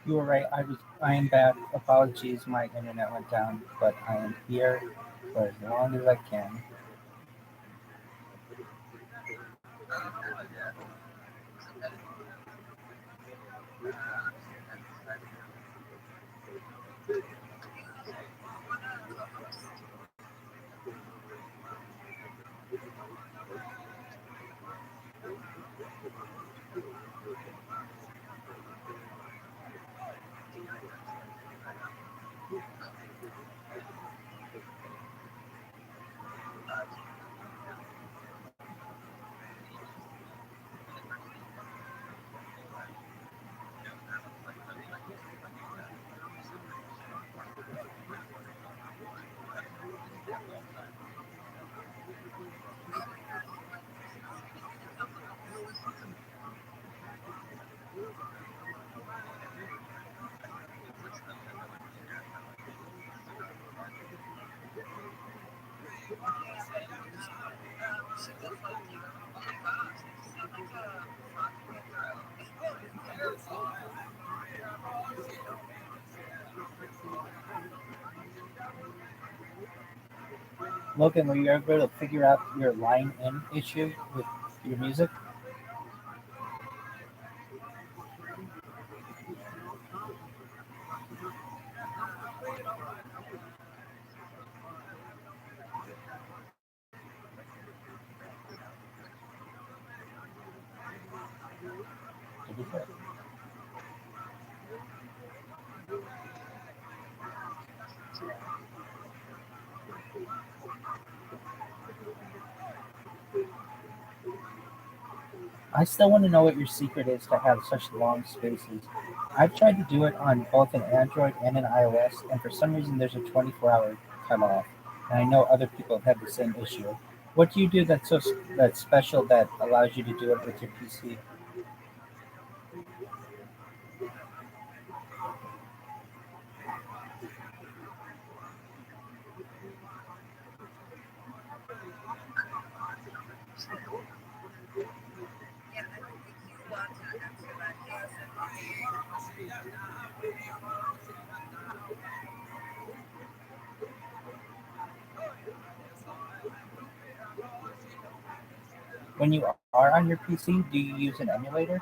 You were right. I am back. Apologies, my internet went down, but I am here for as long as I can. Logan, were you able to figure out your line in issue with your music? Did you say? I still want to know what your secret is to have such long spaces. I've tried to do it on both an Android and an iOS, and for some reason there's a 24-hour cutoff. And I know other people have had the same issue. What do you do that's special that allows you to do it with your PC? When you are on your PC, do you use an emulator?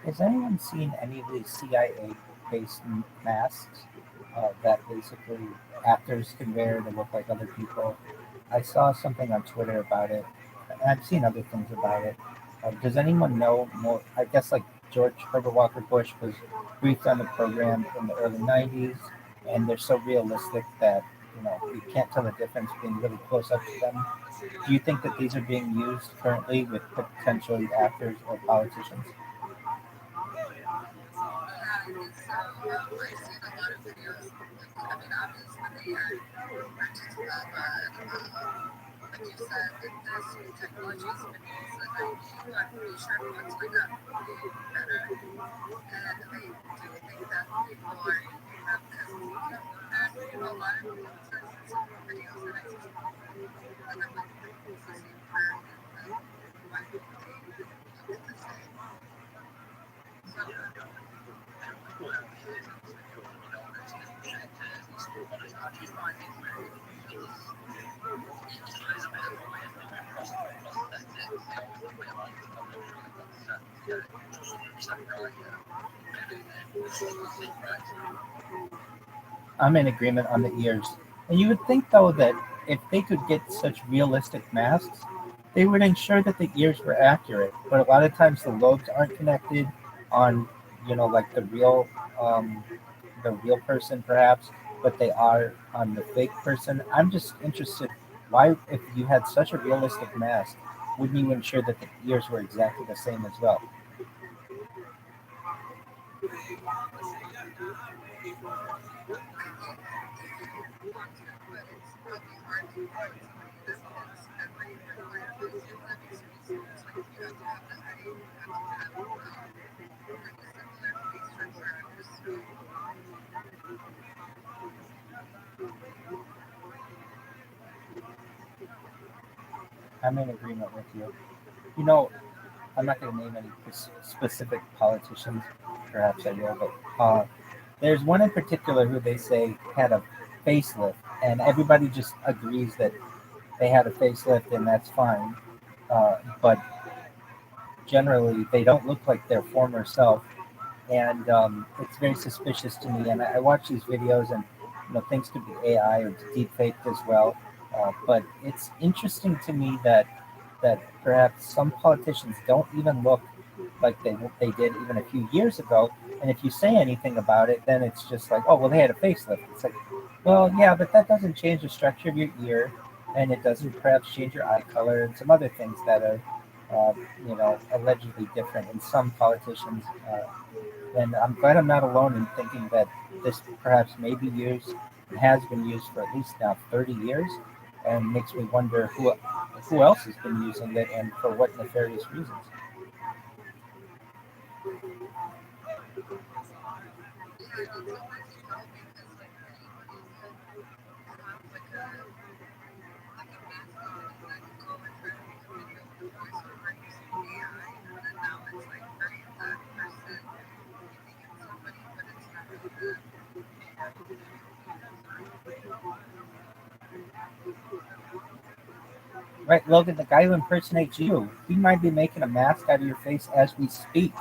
Has anyone seen any of these CIA-based masks that basically actors can wear to look like other people? I saw something on Twitter about it, and I've seen other things about it. Does anyone know more? I guess like George Herbert Walker Bush was briefed on the program in the early '90s, and they're so realistic that you can't tell the difference being really close up to them. Do you think that these are being used currently with potentially actors or politicians? I'm in agreement on the ears. And you would think, though, that if they could get such realistic masks, they would ensure that the ears were accurate. But a lot of times the lobes aren't connected on, like the real person, perhaps, but they are on the fake person. I'm just interested, why, if you had such a realistic mask, wouldn't you ensure that the ears were exactly the same as well? I'm in agreement with you. You know, I'm not going to name any specific politicians. Perhaps I will, but there's one in particular who they say had a facelift, and everybody just agrees that they had a facelift, and that's fine. But generally, they don't look like their former self, and it's very suspicious to me. And I watch these videos, and things could be AI or deep faked as well. But it's interesting to me that perhaps some politicians don't even look like they did even a few years ago. And if you say anything about it, then it's just like, oh well, they had a facelift. It's like, well, yeah, but that doesn't change the structure of your ear, and it doesn't perhaps change your eye color and some other things that are, allegedly different in some politicians. And I'm glad I'm not alone in thinking that this perhaps may be used and has been used for at least now 30 years, and makes me wonder who else has been using it and for what nefarious reasons. Right, Logan, the guy who impersonates you, he might be making a mask out of your face as we speak.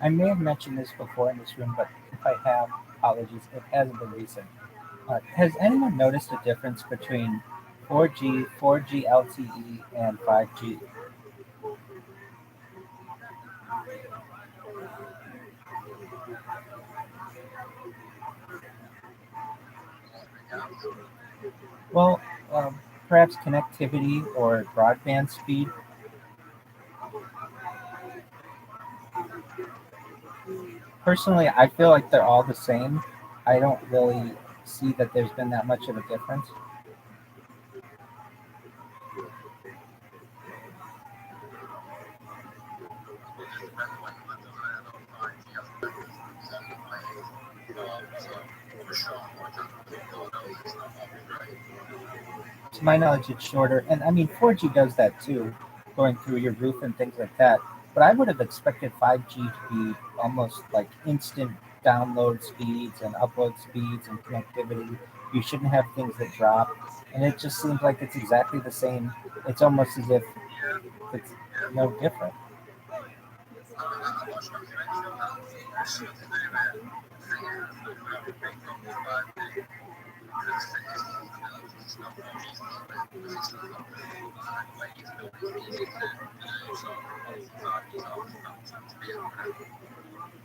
I may have mentioned this before in this room, but if I have, apologies, it hasn't been recent. Has anyone noticed a difference between 4G, 4G LTE, and 5G? Well, perhaps connectivity or broadband speed. Personally, I feel like they're all the same. I don't really see that there's been that much of a difference. To my knowledge, it's shorter, and I mean 4G does that too, going through your roof and things like that. But I would have expected 5G to be almost like instant download speeds and upload speeds and connectivity. You shouldn't have things that drop, and it just seems like it's exactly the same. It's almost as if it's no different.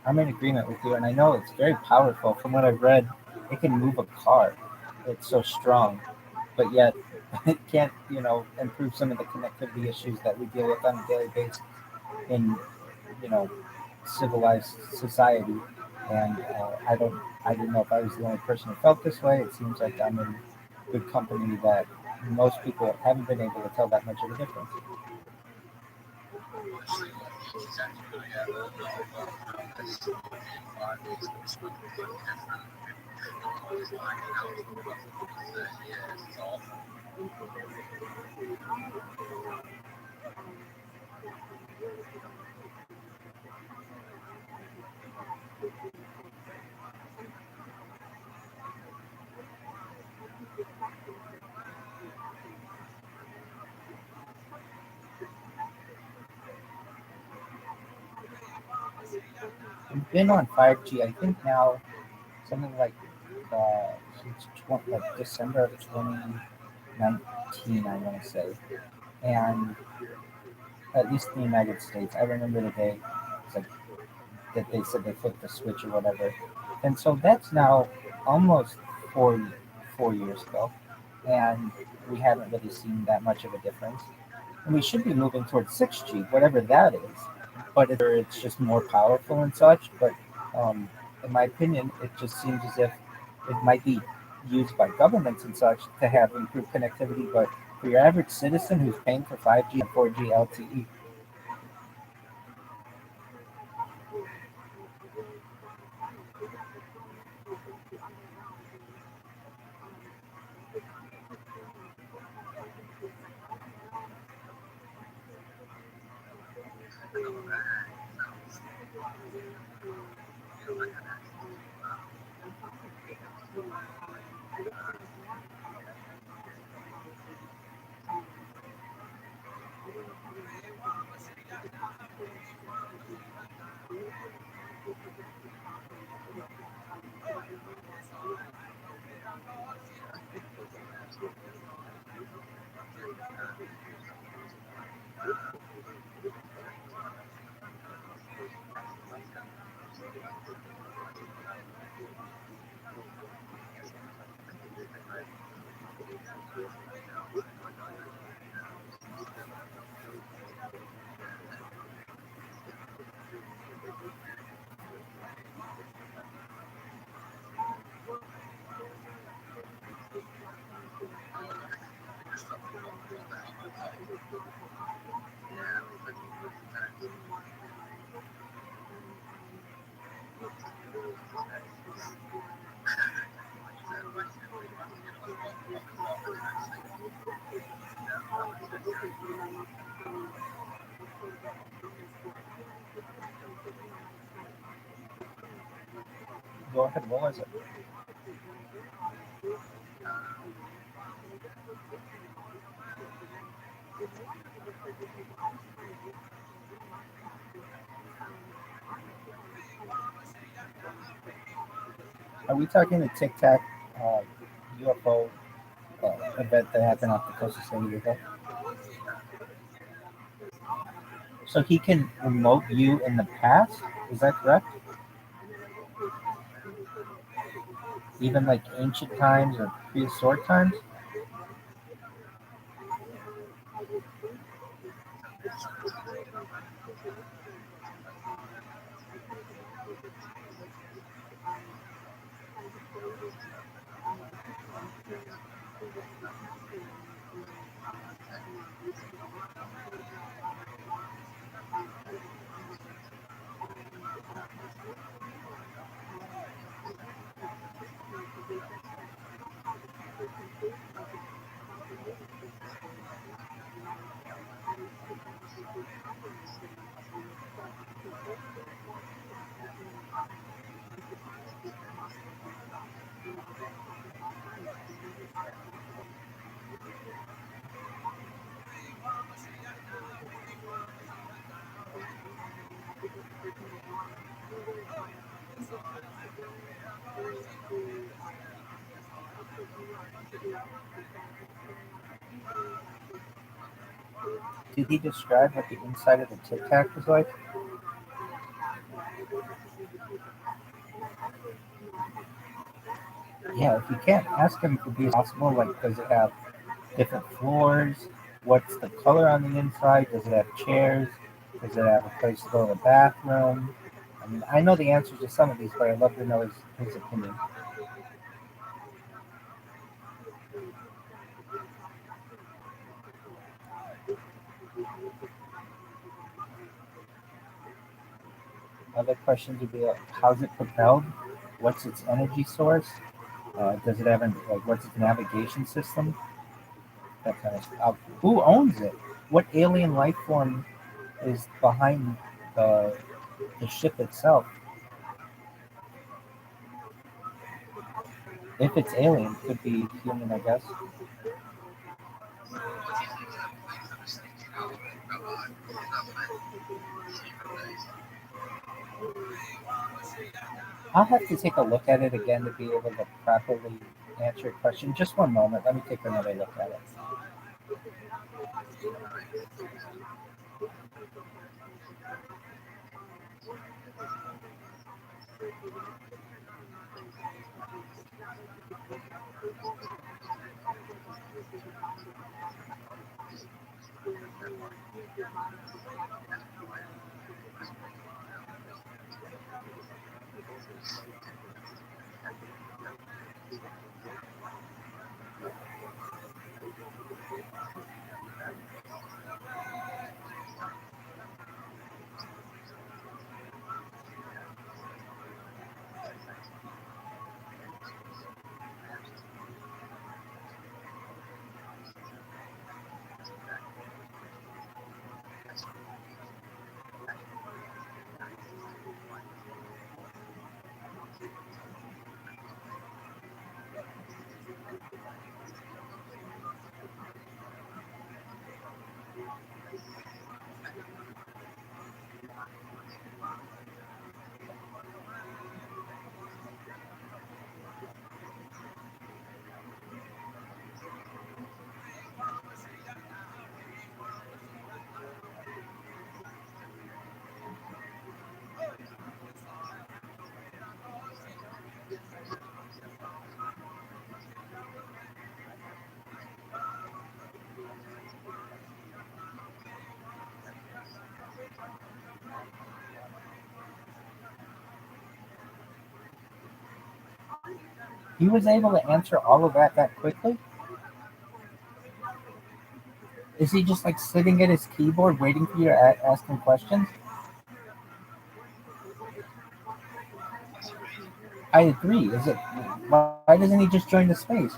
I'm in agreement with you, and I know it's very powerful. From what I've read, it can move a car. It's so strong, but yet it can't, improve some of the connectivity issues that we deal with on a daily basis in, you know, civilized society. And I didn't know if I was the only person who felt this way. It seems like I'm in good company that most people haven't been able to tell that much of a difference. I've been on 5G, I think now something like since like December of 2019, I want to say, and at least in the United States, I remember the day it's like that they said they flipped the switch or whatever, and so that's now almost 4 years ago, and we haven't really seen that much of a difference, and we should be moving towards 6G, whatever that is, but it's just more powerful and such, but um, in my opinion, it just seems as if it might be used by governments and such to have improved connectivity, but For your average citizen who's paying for 5G and 4G LTE. Go ahead, what was it? Are we talking the Tic Tac UFO event that happened off the coast of San Diego? So he can remote you in the past? Is that correct? Even like ancient times or prehistoric times? Did he describe what the inside of the Tic Tac was like? Yeah, if you can't ask him to be possible, like does it have different floors? What's the color on the inside? Does it have chairs? Does it have a place to go to the bathroom? I mean, I know the answers to some of these, but I'd love to know his opinion. Other questions would be how's it propelled? What's its energy source? Does it have what's its navigation system? That kind of stuff. Who owns it? What alien life form is behind the the ship itself? If it's alien, could be human, I guess. I'll have to take a look at it again to be able to properly answer your question. Just one moment. Let me take another look at it. He was able to answer all of that quickly? Is he just like sitting at his keyboard waiting for you to ask him questions? I agree. Is it? Why doesn't he just join the space?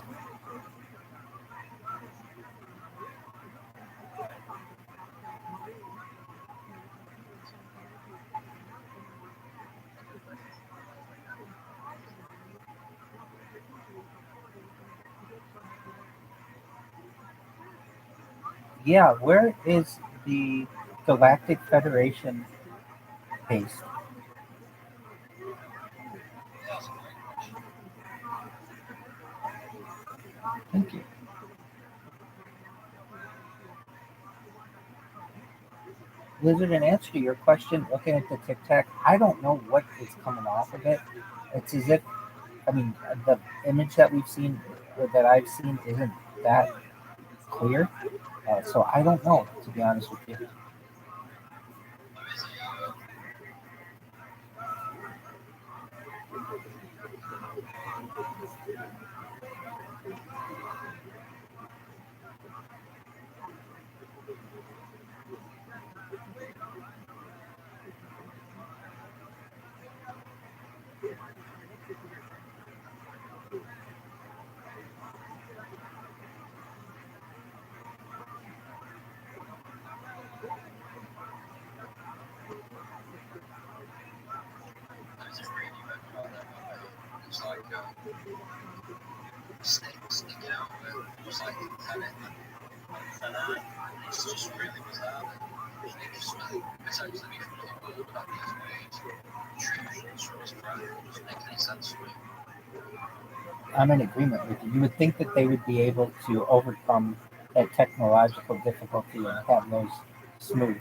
Yeah, where is the Galactic Federation based? Thank you. Lizard, in answer to your question, looking at the Tic Tac, I don't know what is coming off of it. It's as if, I mean, the image that we've seen, or that I've seen, isn't that clear. So I don't know, to be honest with you. I'm in agreement with you. You would think that they would be able to overcome that technological difficulty and have those smooth.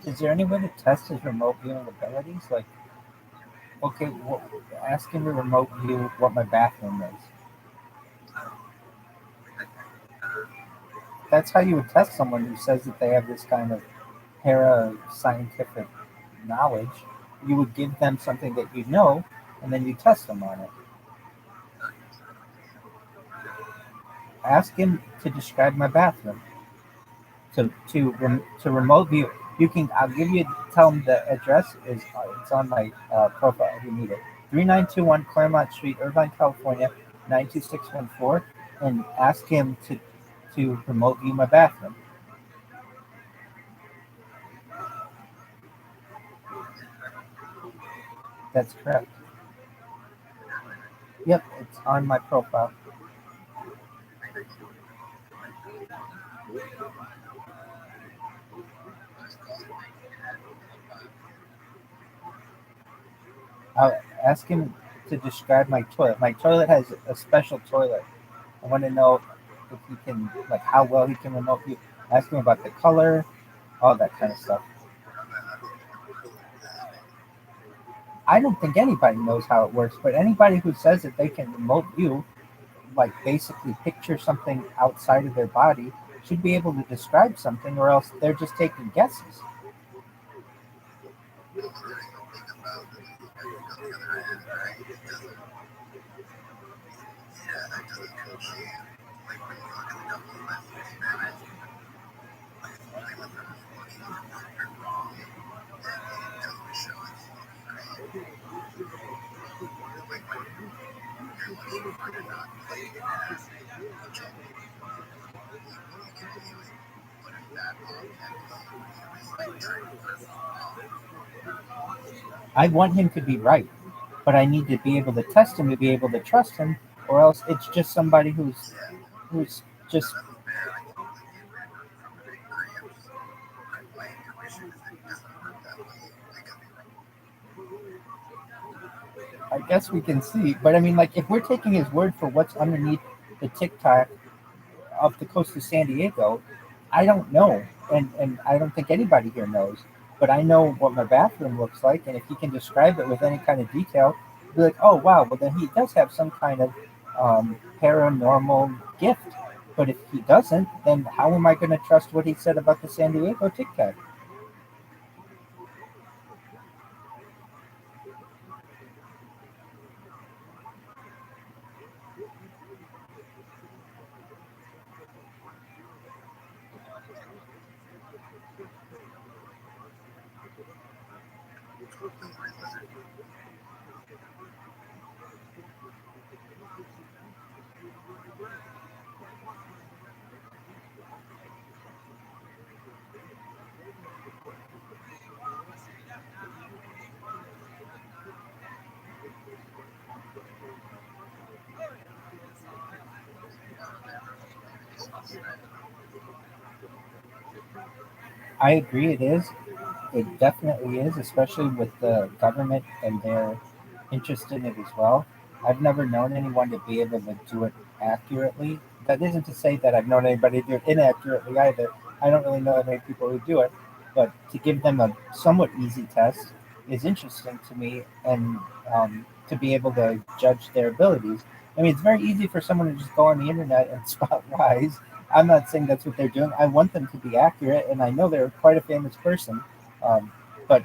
Is there any way to test his remote viewing abilities? Like, okay, well, ask him to remote view what my bathroom is. That's how you would test someone who says that they have this kind of para scientific knowledge. You would give them something that you know, and then you test them on it. Ask him to describe my bathroom to remote view. You can. I'll give you. Tell them the address is. It's on my profile. If you need it. 3921 Claremont Street, Irvine, California 92614, and ask him to remote view my bathroom. That's correct. Yep, it's on my profile. I'll ask him to describe my toilet. My toilet has a special toilet. I want to know if he can, like, how well he can remote view. Ask him about the color, all that kind of stuff. I don't think anybody knows how it works, but anybody who says that they can remote view, like basically picture something outside of their body, should be able to describe something, or else they're just taking guesses. I want him to be right, but I need to be able to test him to be able to trust him, or else it's just somebody who's just. I guess we can see, but I mean, like, if we're taking his word for what's underneath the TikTok off the coast of San Diego, I don't know, and I don't think anybody here knows. But I know what my bathroom looks like, and if he can describe it with any kind of detail, be like, oh wow, well then he does have some kind of paranormal gift. But if he doesn't, then how am I going to trust what he said about the San Diego TikTok? I agree, it is. It definitely is, especially with the government and their interest in it as well. I've never known anyone to be able to do it accurately. That isn't to say that I've known anybody to do it inaccurately either. I don't really know that many people who do it, but to give them a somewhat easy test is interesting to me, and to be able to judge their abilities. I mean, it's very easy for someone to just go on the internet and spot lies. I'm not saying that's what they're doing. I want them to be accurate, and I know they're quite a famous person. Um, but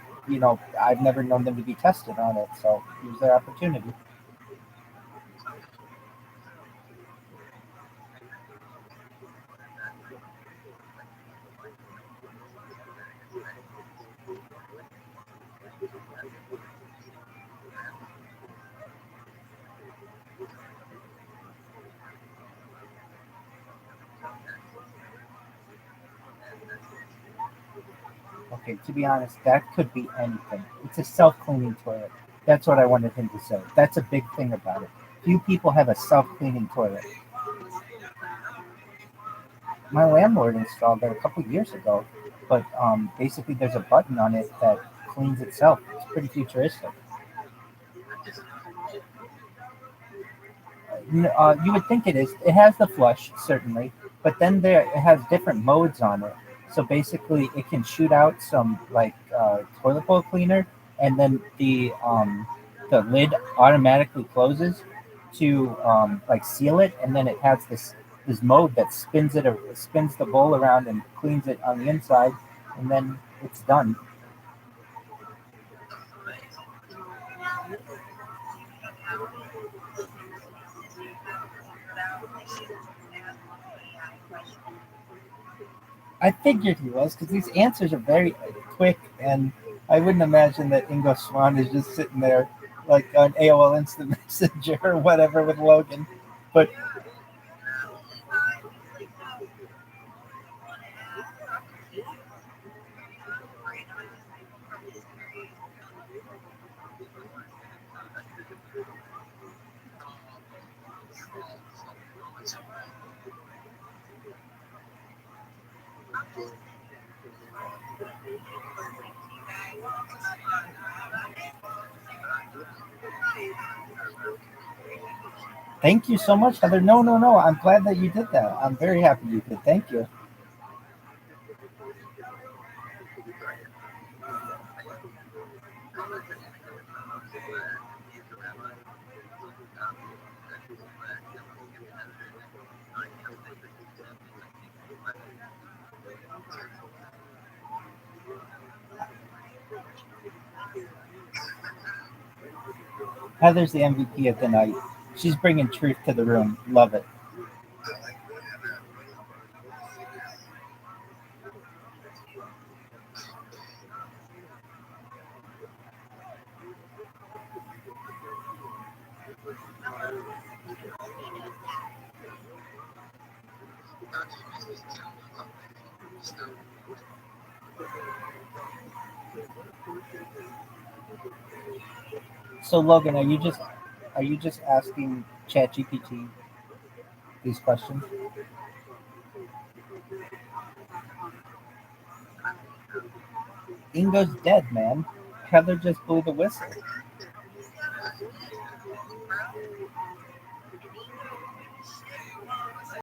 I've never known them to be tested on it, so use their opportunity. Okay, to be honest, that could be anything. It's a self-cleaning toilet. That's what I wanted him to say. That's a big thing about it. Few people have a self-cleaning toilet. My landlord installed it a couple years ago, but basically there's a button on it that cleans itself. It's pretty futuristic. You would think it is. It has the flush, certainly, but then it has different modes on it. So basically, it can shoot out some like toilet bowl cleaner, and then the lid automatically closes to like seal it, and then it has this mode that spins the bowl around and cleans it on the inside, and then it's done. I figured he was because these answers are very quick, and I wouldn't imagine that Ingo Swan is just sitting there like on AOL Instant Messenger or whatever with Logan. But thank you so much, Heather. No, no, no. I'm glad that you did that. I'm very happy you did. Thank you. Heather's the MVP of the night. She's bringing truth to the room. Love it. So Logan, are you just asking ChatGPT these questions? Ingo's dead, man. Heather just blew the whistle.